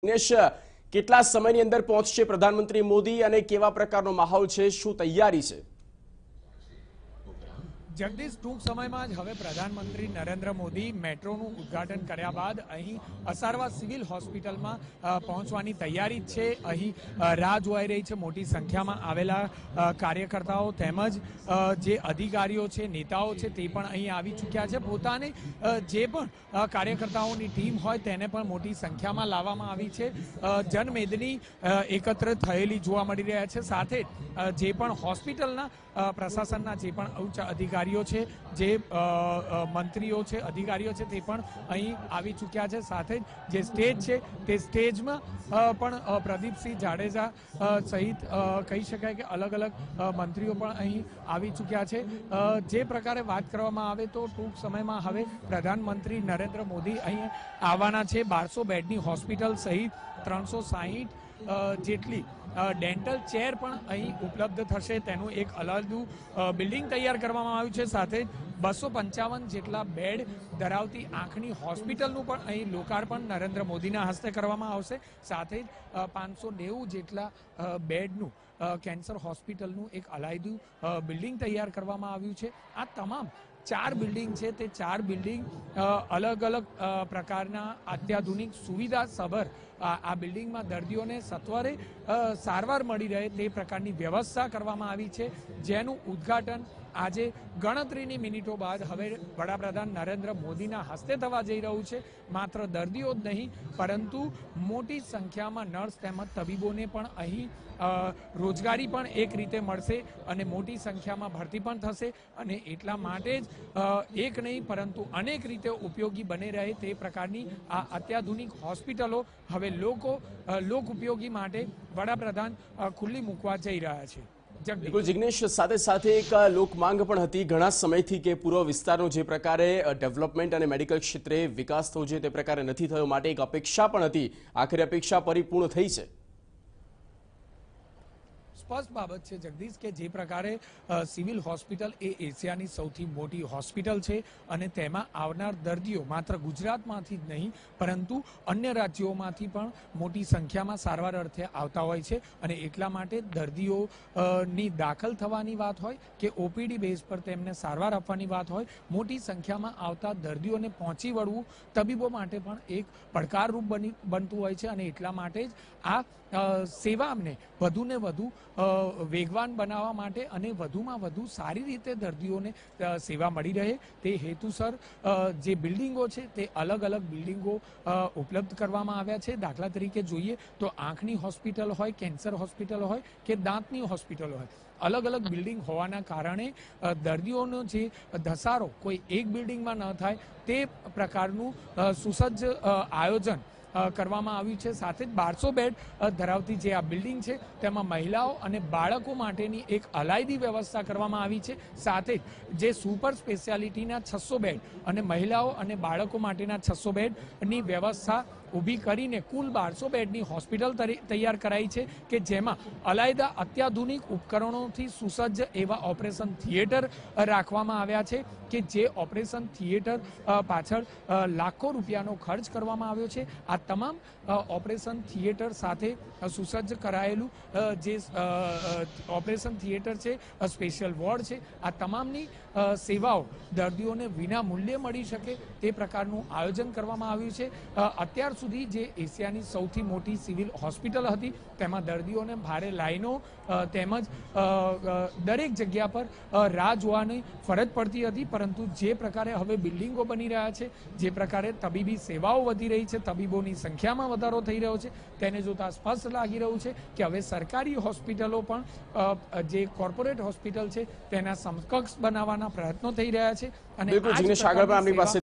દિનેશ, કેટલા સમયની અંદર પહોંચશે પ્રધાનમંત્રી મોદી અને કેવા પ્રકારનો માહોલ છે, શું તૈયારી છે? જગદીશ, ટૂંક સમયમાં જ હવે પ્રધાનમંત્રી નરેન્દ્ર મોદી મેટ્રોનું ઉદ્ઘાટન કર્યા બાદ અહીં અસારવા સિવિલ હોસ્પિટલમાં પહોંચવાની તૈયારી છે. અહીં રાહ જોવાઈ રહી છે. મોટી સંખ્યામાં આવેલા કાર્યકર્તાઓ તેમજ જે અધિકારીઓ છે, નેતાઓ છે, તે પણ અહીં આવી ચૂક્યા છે. પોતાની જે પણ કાર્યકર્તાઓની ટીમ હોય તેને પણ મોટી સંખ્યામાં લાવવામાં આવી છે. જનમેદની એકત્ર થયેલી જોવા મળી રહ્યા છે. સાથે જે પણ હોસ્પિટલના પ્રશાસનના જે પણ ઉચ્ચ અધિકારીઓ છે, જે મંત્રીઓ છે, અધિકારીઓ છે, તે પણ અહીં આવી ચૂક્યા છે. સાથે જે સ્ટેજ છે તે સ્ટેજમાં પણ પ્રદીપસિંહ જાડેજા સહિત કહી શકાય કે અલગ અલગ મંત્રીઓ પણ અહીં આવી ચૂક્યા છે. જે પ્રકારે વાત કરવામાં આવે તો ટૂંક સમયમાં હવે પ્રધાનમંત્રી નરેન્દ્ર મોદી અહીં આવવાના છે. 1200 બેડની હોસ્પિટલ સહિત 360 જેટલી ડેન્ટલ ચેર પણ અહીં ઉપલબ્ધ થશે. તેનું એક અલગ બિલ્ડિંગ તૈયાર કરવામાં આવ્યું છે. સાથે 255 જેટલા બેડ ધરાવતી આંખની હોસ્પિટલનું પણ અહીં લોકાર્પણ નરેન્દ્ર મોદીના હસ્તે કરવામાં આવશે. સાથે 590 જેટલા બેડનું કેન્સર હોસ્પિટલનું એક અલાયદું બિલ્ડિંગ તૈયાર કરવામાં આવ્યું છે. આ તમામ 4 બિલ્ડિંગ છે તે 4 બિલ્ડિંગ અલગ અલગ પ્રકારના અત્યાધુનિક સુવિધા સભર આ બિલ્ડિંગમાં દર્દીઓને સત્વરે સારવાર મળી રહે તે પ્રકારની વ્યવસ્થા કરવામાં આવી છે, જેનું ઉદ્ઘાટન આજે ગણતરીની મિનિટો બાદ હવે વડાપ્રધાન નરેન્દ્ર મોદીના હસ્તે થવા જઈ રહ્યું છે. માત્ર દર્દીઓ જ નહીં પરંતુ મોટી સંખ્યામાં નર્સ તેમજ તબીબોને પણ અહીં રોજગારી પણ એક રીતે મળશે અને મોટી સંખ્યામાં ભરતી પણ થશે. અને એટલા માટે જ એક નહીં પરંતુ અનેક રીતે ઉપયોગી બની રહે તે પ્રકારની આ અત્યાધુનિક હોસ્પિટલો હવે લોક ઉપયોગી માટે વડાપ્રધાન ખુલ્લી મૂકવા જઈ રહ્યા છે. બિલકુલ જિગ્નેશ, સાથે સાથે એક લોક માંગ પણ હતી ઘણા સમયથી કે પૂર્વ વિસ્તારનો જે પ્રકારે ડેવલપમેન્ટ અને મેડિકલ ક્ષેત્રે વિકાસ થવો જોઈએ તે પ્રકારે નથી થયો, માટે એક અપેક્ષા પણ હતી. આખરે અપેક્ષા પરિપૂર્ણ થઈ છે? સ્પષ્ટ બાબત છે જગદીશ કે જે પ્રકારે સિવિલ હોસ્પિટલ એ એશિયાની સૌથી મોટી હોસ્પિટલ છે અને તેમાં આવનાર દર્દીઓ માત્ર ગુજરાતમાંથી જ નહીં પરંતુ અન્ય રાજ્યોમાંથી પણ મોટી સંખ્યામાં સારવાર અર્થે આવતા હોય છે. અને એટલા માટે દર્દીઓની દાખલ થવાની વાત હોય કે ઓપીડી બેઝ પર તેમને સારવાર આપવાની વાત હોય, મોટી સંખ્યામાં આવતા દર્દીઓને પહોંચી વળવું તબીબો માટે પણ એક પડકારરૂપ બનતું હોય છે. અને એટલા માટે જ આ સેવાને વધુને વધુ વેગવાન બનાવવા માટે અને વધુમાં વધુ સારી રીતે દર્દીઓને સેવા મળી રહે તે હેતુસર જે બિલ્ડિંગો છે તે અલગ અલગ બિલ્ડિંગો ઉપલબ્ધ કરવામાં આવ્યા છે. દાખલા તરીકે જોઈએ તો આંખની હોસ્પિટલ હોય, કેન્સર હોસ્પિટલ હોય કે દાંતની હોસ્પિટલ હોય, અલગ અલગ બિલ્ડિંગ હોવાના કારણે દર્દીઓનો જે ધસારો કોઈ એક બિલ્ડિંગમાં ન થાય તે પ્રકારનું સુસજ્જ આયોજન કરવામાં આવ્યું છે. સાથે જ 1200 બેડ ધરાવતી જે આ બિલ્ડિંગ છે તેમાં મહિલાઓ અને બાળકો માટેની એક અલાયદી વ્યવસ્થા કરવામાં આવી છે. સાથે જ જે સુપર સ્પેશિયાલિટીના 600 બેડ અને મહિલાઓ અને બાળકો માટેના 600 બેડની વ્યવસ્થા ઊભી કરીને કુલ 1200 બેડની હોસ્પિટલ તૈયાર કરાઈ છે કે જેમાં અલાયદા અત્યાધુનિક ઉપકરણોથી સુસજ્જ એવા ઓપરેશન થિયેટર રાખવામાં આવ્યા છે કે જે ઓપરેશન થિયેટર પાછળ લાખો રૂપિયાનો ખર્ચ કરવામાં આવ્યો છે. આ તમામ ઓપરેશન થિયેટર સાથે સુસજ્જ કરાયેલું જે ઓપરેશન થિયેટર છે, સ્પેશિયલ વોર્ડ છે, આ તમામની સેવાઓ દર્દીઓને વિના મૂલ્યે મળી શકે તે પ્રકારનું આયોજન કરવામાં આવ્યું છે. અત્યાર સુધી જે એશિયાની સૌથી મોટી સિવિલ હોસ્પિટલ હતી તેમાં દર્દીઓને ભારે લાઈનો તેમજ દરેક જગ્યા પર રાહ જોવાની ફરજ પડતી હતી. પરંતુ જે પ્રકારે હવે બિલ્ડિંગો બની રહ્યા છે, જે પ્રકારે તબીબી સેવાઓ વધી રહી છે, તબીબોની સંખ્યામાં વધારો થઈ રહ્યો છે, તેને જોતા સ્પષ્ટ લાગી રહ્યું છે કે હવે સરકારી હોસ્પિટલો પણ જે કોર્પોરેટ હોસ્પિટલ છે તેના સમકક્ષ બનાવવાના પ્રયત્નો થઈ રહ્યા છે. અને